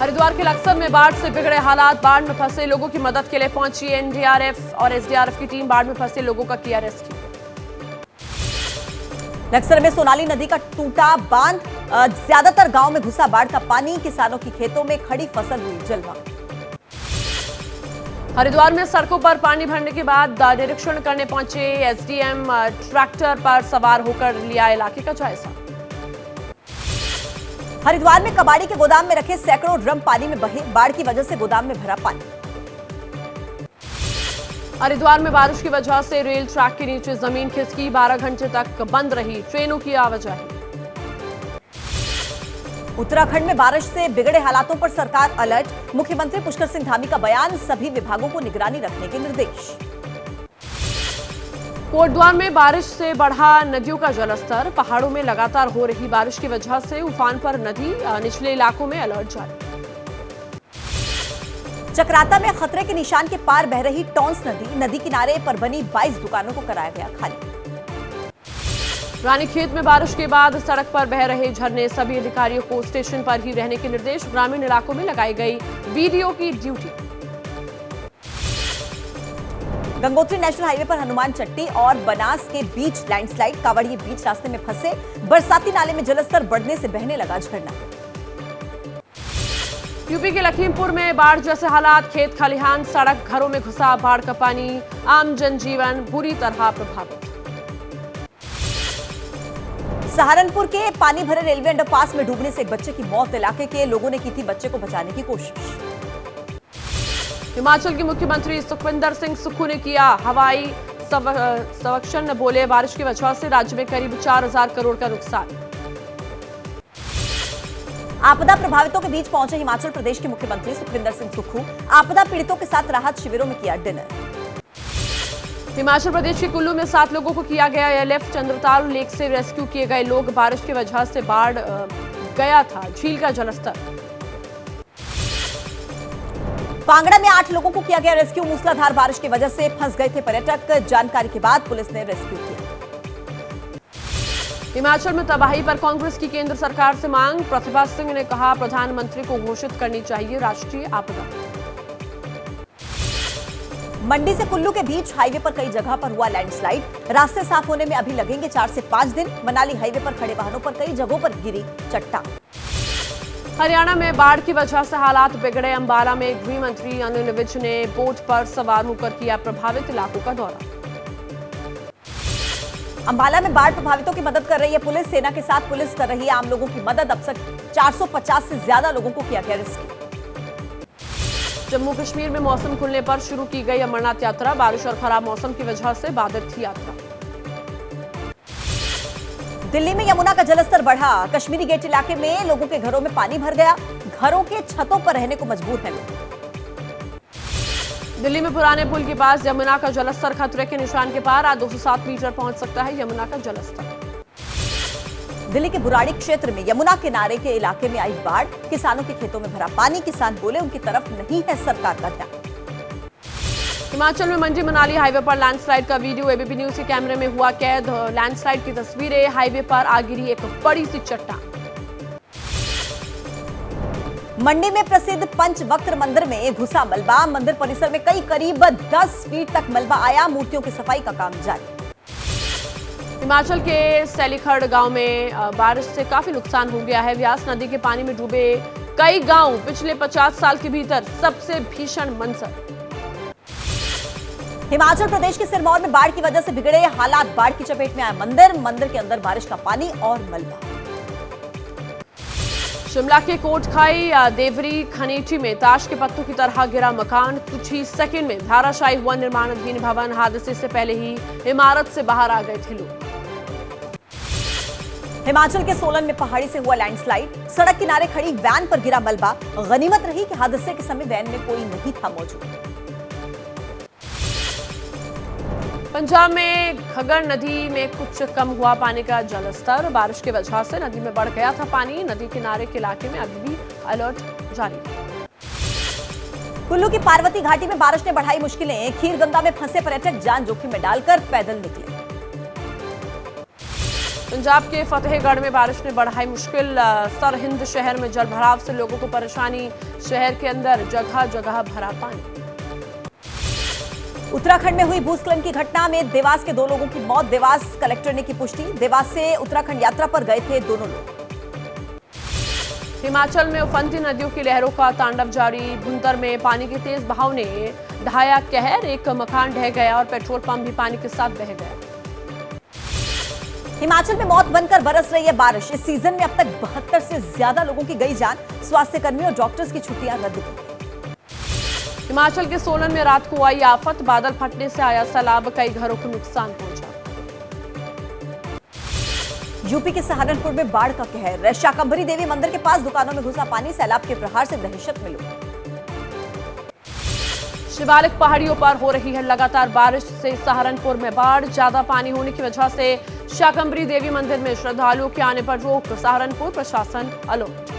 हरिद्वार के लक्सर में बाढ़ से बिगड़े हालात। बाढ़ में फंसे लोगों की मदद के लिए पहुंची एनडीआरएफ और एसडीआरएफ की टीम। बाढ़ में फंसे लोगों का किया रेस्क्यू। लक्सर में सोनाली नदी का टूटा बांध, ज्यादातर गांव में घुसा बाढ़ का पानी। किसानों की खेतों में खड़ी फसल हुई जलमग्न। हरिद्वार में सड़कों पर पानी भरने के बाद निरीक्षण करने पहुंचे एसडीएम। ट्रैक्टर पर सवार होकर लिया इलाके का जायजा। हरिद्वार में कबाड़ी के गोदाम में रखे सैकड़ों ड्रम पानी में बहे। बाढ़ की वजह से गोदाम में भरा पानी। हरिद्वार में बारिश की वजह से रेल ट्रैक के नीचे जमीन खिसकी। 12 घंटे तक बंद रही ट्रेनों की आवाजाही। उत्तराखंड में बारिश से बिगड़े हालातों पर सरकार अलर्ट। मुख्यमंत्री पुष्कर सिंह धामी का बयान, सभी विभागों को निगरानी रखने के निर्देश। कोटद्वार में बारिश से बढ़ा नदियों का जलस्तर। पहाड़ों में लगातार हो रही बारिश की वजह से उफान पर नदी। निचले इलाकों में अलर्ट जारी। चक्राता में खतरे के निशान के पार बह रही टॉन्स नदी। नदी किनारे पर बनी 22 दुकानों को कराया गया खाली। रानीखेत में बारिश के बाद सड़क पर बह रहे झरने। सभी अधिकारियों को स्टेशन पर ही रहने के निर्देश। ग्रामीण इलाकों में लगाई गई बीडीओ की ड्यूटी। गंगोत्री नेशनल हाईवे पर हनुमान चट्टी और बनास के बीच लैंडस्लाइड। कावड़िए बीच रास्ते में फंसे। बरसाती नाले में जलस्तर बढ़ने से बहने लगा झरना। यूपी के लखीमपुर में बाढ़ जैसे हालात। खेत खलिहान, सड़क, घरों में घुसा बाढ़ का पानी। आम जनजीवन बुरी तरह प्रभावित। सहारनपुर के पानी भरे रेलवे अंडरपास में डूबने से एक बच्चे की मौत। इलाके के लोगों ने की थी बच्चे को बचाने की कोशिश। हिमाचल के मुख्यमंत्री सुखविंदर सिंह सुक्खू ने किया हवाई सर्वेक्षण। बोले बारिश की वजह से राज्य में करीब 4000 करोड़ का नुकसान। आपदा प्रभावितों के बीच पहुंचे हिमाचल प्रदेश के मुख्यमंत्री सुखविंदर सिंह सुक्खू। आपदा पीड़ितों के साथ राहत शिविरों में किया डिनर। हिमाचल प्रदेश के कुल्लू में 7 लोगों को किया गया एयरलिफ्ट। चंद्रताल लेक से रेस्क्यू किए गए लोग। बारिश की वजह से बाढ़ गया था झील का जलस्तर। कांगड़ा में 8 लोगों को किया गया रेस्क्यू। मूसलाधार बारिश की वजह से फंस गए थे पर्यटक। जानकारी के बाद पुलिस ने रेस्क्यू किया। हिमाचल में तबाही पर कांग्रेस की केंद्र सरकार से मांग। प्रतिभा सिंह ने कहा प्रधानमंत्री को घोषित करनी चाहिए राष्ट्रीय आपदा। मंडी से कुल्लू के बीच हाईवे पर कई जगह पर हुआ लैंडस्लाइड। रास्ते साफ होने में अभी लगेंगे 4 से 5 दिन। मनाली हाईवे पर खड़े वाहनों पर कई जगहों पर गिरी चट्टान। हरियाणा में बाढ़ की वजह से हालात बिगड़े। अंबाला में गृह मंत्री अनिल विज ने बोट पर सवार होकर किया प्रभावित इलाकों का दौरा। अंबाला में बाढ़ प्रभावितों की मदद कर रही है पुलिस। सेना के साथ पुलिस कर रही है आम लोगों की मदद। अब तक 450 से ज्यादा लोगों को किया गया रेस्क्यू। जम्मू कश्मीर में मौसम खुलने पर शुरू की गई अमरनाथ यात्रा। बारिश और खराब मौसम की वजह से बाधित थी यात्रा। दिल्ली में यमुना का जलस्तर बढ़ा। कश्मीरी गेट इलाके में लोगों के घरों में पानी भर गया। घरों के छतों पर रहने को मजबूर हैं लोग। दिल्ली में पुराने पुल के पास यमुना का जलस्तर खतरे के निशान के पार। आज 207 मीटर पहुंच सकता है यमुना का जलस्तर। दिल्ली के बुराड़ी क्षेत्र में यमुना किनारे के इलाके में आई बाढ़। किसानों के खेतों में भरा पानी। किसान बोले उनकी तरफ नहीं है सरकार का ध्यान। हिमाचल में मंडी मनाली हाईवे पर लैंडस्लाइड का वीडियो एबीपी न्यूज के कैमरे में हुआ कैद। लैंडस्लाइड की तस्वीरें। हाईवे पर आ गिरी एक बड़ी सी चट्टान। मंडी में प्रसिद्ध पंचवक्त्र मंदिर में घुसा मलबा। मंदिर परिसर में करीब 10 फीट तक मलबा आया। मूर्तियों की सफाई का काम जारी। हिमाचल के सैलीखड़ गांव में बारिश से काफी नुकसान हो गया है। व्यास नदी के पानी में डूबे कई गांव। पिछले 50 साल के भीतर सबसे भीषण मंजर। हिमाचल प्रदेश के सिरमौर में बाढ़ की वजह से बिगड़े हालात। बाढ़ की चपेट में आया मंदिर के अंदर बारिश का पानी और मलबा। शिमला के कोटखाई देवरी खनेठी में ताश के पत्तों की तरह गिरा मकान। कुछ ही सेकंड में धाराशायी हुआ निर्माणाधीन भवन। हादसे से पहले ही इमारत से बाहर आ गए थे लोग। हिमाचल के सोलन में पहाड़ी से हुआ लैंडस्लाइड। सड़क किनारे खड़ी वैन पर गिरा मलबा। गनीमत रही कि हादसे के समय वैन में कोई नहीं था मौजूद। पंजाब में घग्गर नदी में कुछ कम हुआ पानी का जलस्तर। बारिश की वजह से नदी में बढ़ गया था पानी। नदी किनारे के इलाके में अभी भी अलर्ट जारी है। कुल्लू की पार्वती घाटी में बारिश ने बढ़ाई मुश्किलें। खीरगंगा में फंसे पर्यटक जान जोखिम में डालकर पैदल निकले। पंजाब के फतेहगढ़ में बारिश ने बढ़ाई मुश्किल। सरहिंद शहर में जलभराव से लोगों को परेशानी। शहर के अंदर जगह जगह भरा पानी। उत्तराखंड में हुई भूस्खलन की घटना में देवास के 2 लोगों की मौत। देवास कलेक्टर ने की पुष्टि। देवास से उत्तराखंड यात्रा पर गए थे दोनों लोग। हिमाचल में उफनती नदियों की लहरों का तांडव जारी। भुंतर में पानी के तेज बहाव ने ढाया कहर। एक मकान ढह गया और पेट्रोल पंप भी पानी के साथ बह गया। हिमाचल में मौत बनकर बरस रही है बारिश। इस सीजन में अब तक 72 से ज्यादा लोगों की गई जान। स्वास्थ्य कर्मियों और डॉक्टर्स की छुट्टियां रद्द की। हिमाचल के सोलन में रात को आई आफत। बादल फटने से आया सैलाब। कई घरों को नुकसान पहुंचा। यूपी के सहारनपुर में बाढ़ का कहर। शाकंभरी देवी मंदिर के पास दुकानों में घुसा पानी। सैलाब के प्रहार से दहशत में लोग। शिवालिक पहाड़ियों पर हो रही है लगातार बारिश से सहारनपुर में बाढ़। ज्यादा पानी होने की वजह से शाकंभरी देवी मंदिर में श्रद्धालुओं के आने पर रोक। सहारनपुर प्रशासन अलर्ट।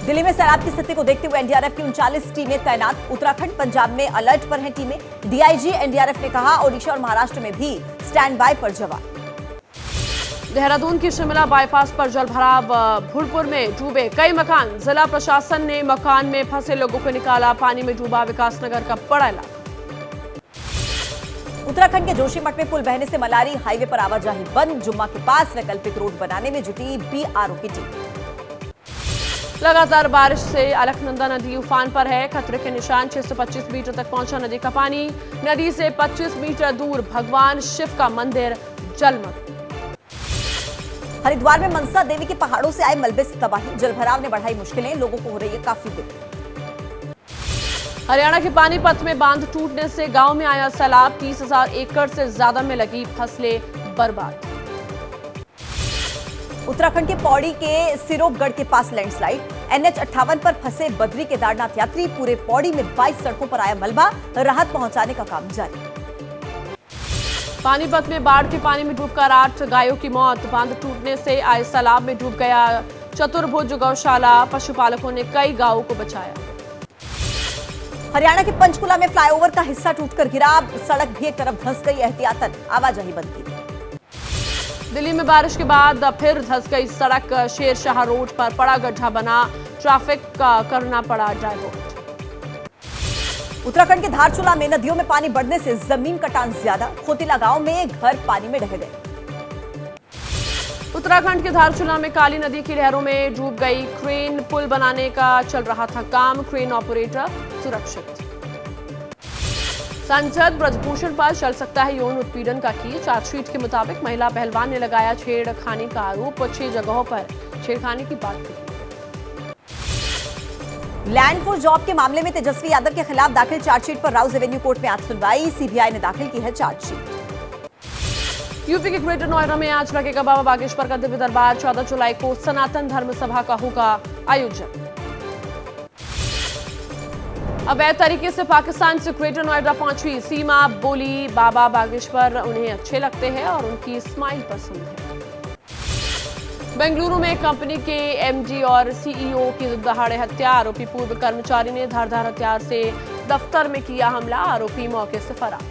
दिल्ली में सैलाब की स्थिति को देखते हुए एनडीआरएफ की 39 टीमें तैनात। उत्तराखंड पंजाब में अलर्ट पर हैं टीमें। डीआईजी एनडीआरएफ ने कहा ओडिशा और महाराष्ट्र में भी स्टैंड बाय पर जवान। देहरादून की शिमला बाईपास पर जलभराव। भूलपुर में डूबे कई मकान। जिला प्रशासन ने मकान में फंसे लोगों को निकाला। पानी में डूबा विकासनगर का बड़ा इलाका। उत्तराखंड के जोशीमठ में पुल बहने से मलारी हाईवे पर आवाजाही बंद। जुम्मा के पास वैकल्पिक रोड बनाने में जुटी बीआरओ की टीम। लगातार बारिश से अलकनंदा नदी उफान पर है। खतरे के निशान 625 मीटर तक पहुंचा नदी का पानी। नदी से 25 मीटर दूर भगवान शिव का मंदिर जलमग्न। हरिद्वार में मनसा देवी के पहाड़ों से आए मलबे से तबाही। जलभराव ने बढ़ाई मुश्किलें। लोगों को हो रही है काफी दिक्कत। हरियाणा के पानीपत में बांध टूटने से गांव में आया सैलाब। 30,000 एकड़ से ज्यादा में लगी फसलें बर्बाद। उत्तराखंड के पौड़ी के सिरोपगढ़ के पास लैंडस्लाइड। एनएच 58 पर फंसे बद्री केदारनाथ यात्री। पूरे पौड़ी में 22 सड़कों पर आया मलबा। राहत पहुंचाने का काम जारी। पानीपत में बाढ़ के पानी में डूबकर 8 गायों की मौत। बांध टूटने से आए सैलाब में डूब गया चतुर्भुज गौशाला। पशुपालकों ने कई गायों को बचाया। हरियाणा के पंचकुला में फ्लाईओवर का हिस्सा टूटकर गिरा। सड़क भी एक तरफ धंस गई। एहतियातन आवाजाही बंद की। दिल्ली में बारिश के बाद फिर धंस गई सड़क। शेरशाह रोड पर बड़ा गड्ढा बना। ट्रैफिक का करना पड़ा डाइवर्ट। उत्तराखंड के धारचूला में नदियों में पानी बढ़ने से जमीन कटान ज्यादा। खोतिला गांव में घर पानी में ढह गए। उत्तराखंड के धारचूला में काली नदी की लहरों में डूब गई क्रेन। पुल बनाने का चल रहा था काम। क्रेन ऑपरेटर सुरक्षित। सांसद ब्रजभूषण पर चल सकता है यौन उत्पीड़न का केस। चार्जशीट के मुताबिक महिला पहलवान ने लगाया छेड़खानी का आरोप। 6 जगहों पर छेड़खानी की बात की। लैंड फॉर जॉब के मामले में तेजस्वी यादव के खिलाफ दाखिल चार्जशीट पर राउज एवेन्यू कोर्ट में आज सुनवाई। सीबीआई ने दाखिल की है चार्जशीट। यूपी के ग्रेटर नोएडा में आज लगेगा बाबा बागेश्वर का दिव्य दरबार। 14 जुलाई को सनातन धर्म सभा का होगा आयोजन। अवैध तरीके से पाकिस्तान से ग्रेटर नोएडा पहुंची सीमा। बोली बाबा बागेश्वर उन्हें अच्छे लगते हैं और उनकी स्माइल पसंद है। बेंगलुरु में कंपनी के एमडी और सीईओ की दहाड़े हत्या। आरोपी पूर्व कर्मचारी ने धारदार हथियार से दफ्तर में किया हमला। आरोपी मौके से फरार।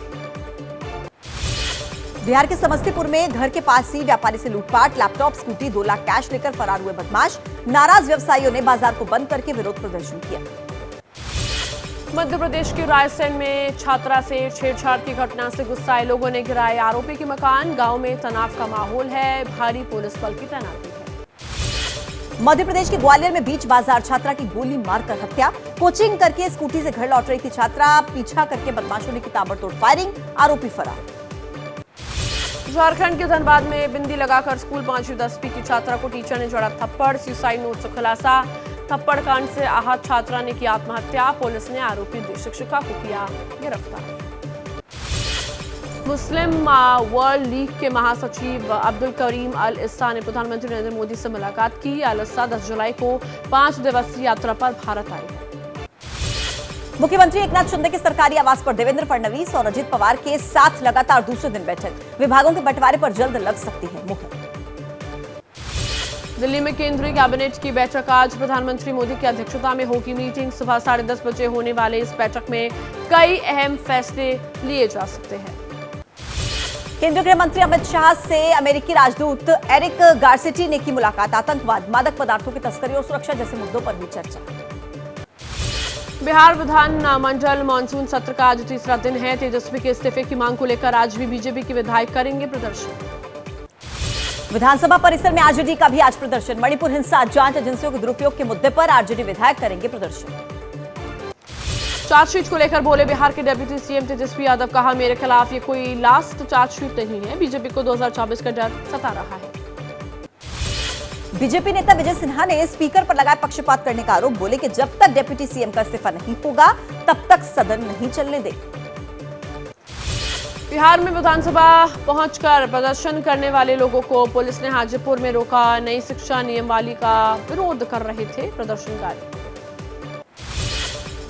बिहार के समस्तीपुर में घर के पास ही व्यापारी से लूटपाट। लैपटॉप स्कूटी 2 लाख कैश लेकर फरार हुए बदमाश। नाराज व्यवसायियों ने बाजार को बंद करके विरोध प्रदर्शन किया। मध्य प्रदेश के रायसेन में छात्रा से छेड़छाड़ की घटना से गुस्साए लोगों ने गिराए आरोपी के मकान। गांव में तनाव का माहौल है। भारी पुलिस बल की तैनाती है। मध्य प्रदेश के ग्वालियर में बीच बाजार छात्रा की गोली मारकर हत्या। कोचिंग करके स्कूटी से घर लौट रही थी छात्रा। पीछा करके बदमाशों ने की ताबड़तोड़ फायरिंग। आरोपी फरार। झारखंड के धनबाद में बिंदी लगाकर स्कूल पहुंची 10वीं की छात्रा को टीचर ने जड़ा थप्पड़। सुसाइड नोट से खुलासा। थप्पड़ कांड से आहत छात्रा ने की आत्महत्या। पुलिस ने आरोपी शिक्षिका को किया गिरफ्तार। मुस्लिम वर्ल्ड लीग के महासचिव अब्दुल करीम अल इस्सा ने प्रधानमंत्री नरेंद्र मोदी से मुलाकात की। अल इस्सा 10 जुलाई को 5 दिवसीय यात्रा पर भारत आए हैं। मुख्यमंत्री एकनाथ शिंदे के सरकारी आवास पर देवेंद्र फडणवीस और अजित पवार के साथ लगातार दूसरे दिन बैठक। विभागों के बंटवारे पर जल्द लग सकती है मुहर। दिल्ली में केंद्रीय कैबिनेट की बैठक आज। प्रधानमंत्री मोदी की अध्यक्षता में होगी मीटिंग। सुबह 10:30 बजे होने वाले इस बैठक में कई अहम फैसले लिए जा सकते हैं। केंद्रीय गृह मंत्री अमित शाह से अमेरिकी राजदूत एरिक गार्सेटी ने की मुलाकात। आतंकवाद, मादक पदार्थों की तस्करी और सुरक्षा जैसे मुद्दों पर हुई चर्चा। बिहार विधानमंडल मानसून सत्र का आज तीसरा दिन है। तेजस्वी के इस्तीफे की मांग को लेकर आज भी बीजेपी के विधायक करेंगे प्रदर्शन। विधानसभा परिसर में आरजेडी का भी आज प्रदर्शन। मणिपुर हिंसा जांच एजेंसियों के दुरुपयोग के मुद्दे पर आरजेडी विधायक करेंगे प्रदर्शन। चार्जशीट को लेकर बोले बिहार के डिप्टी सीएम तेजस्वी यादव, कहा मेरे खिलाफ ये कोई लास्ट चार्जशीट नहीं है, बीजेपी को 2024 का डर सता रहा है। बीजेपी नेता विजय सिन्हा ने स्पीकर पर लगाए पक्षपात करने का आरोप। बोले कि जब तक डिप्टी सीएम का इस्तीफा नहीं होगा तब तक सदन नहीं चलने देंगे। बिहार में विधानसभा पहुंचकर प्रदर्शन करने वाले लोगों को पुलिस ने हाजीपुर में रोका। नई शिक्षा नियमावली का विरोध कर रहे थे प्रदर्शनकारी।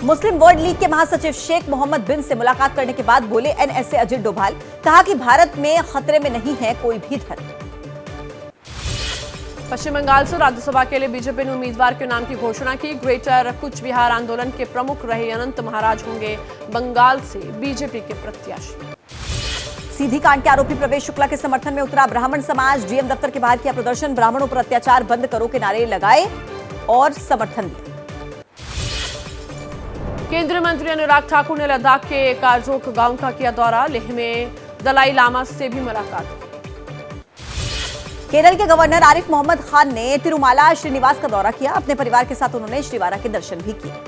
मुस्लिम वर्ल्ड लीग के महासचिव शेख मोहम्मद बिन से मुलाकात करने के बाद बोले एनएसए अजित डोभाल, कहा कि भारत में खतरे में नहीं है कोई भी धर्म। पश्चिम बंगाल से राज्यसभा के लिए बीजेपी ने उम्मीदवार के नाम की घोषणा की। ग्रेटर कूच बिहार आंदोलन के प्रमुख रहे अनंत महाराज होंगे बंगाल से बीजेपी के प्रत्याशी। सीधी कांड के आरोपी प्रवेश शुक्ला के समर्थन में उतरा ब्राह्मण समाज। डीएम दफ्तर के बाहर किया प्रदर्शन। ब्राह्मणों पर अत्याचार बंद करो के नारे लगाए और समर्थन दिया। केंद्रीय मंत्री अनुराग ठाकुर ने लद्दाख के कारजोक गांव का किया दौरा। लेह में दलाई लामा से भी मुलाकात। केरल के गवर्नर आरिफ मोहम्मद खान ने तिरुमाला श्रीनिवास का दौरा किया। अपने परिवार के साथ उन्होंने श्रीवारा के दर्शन भी किए।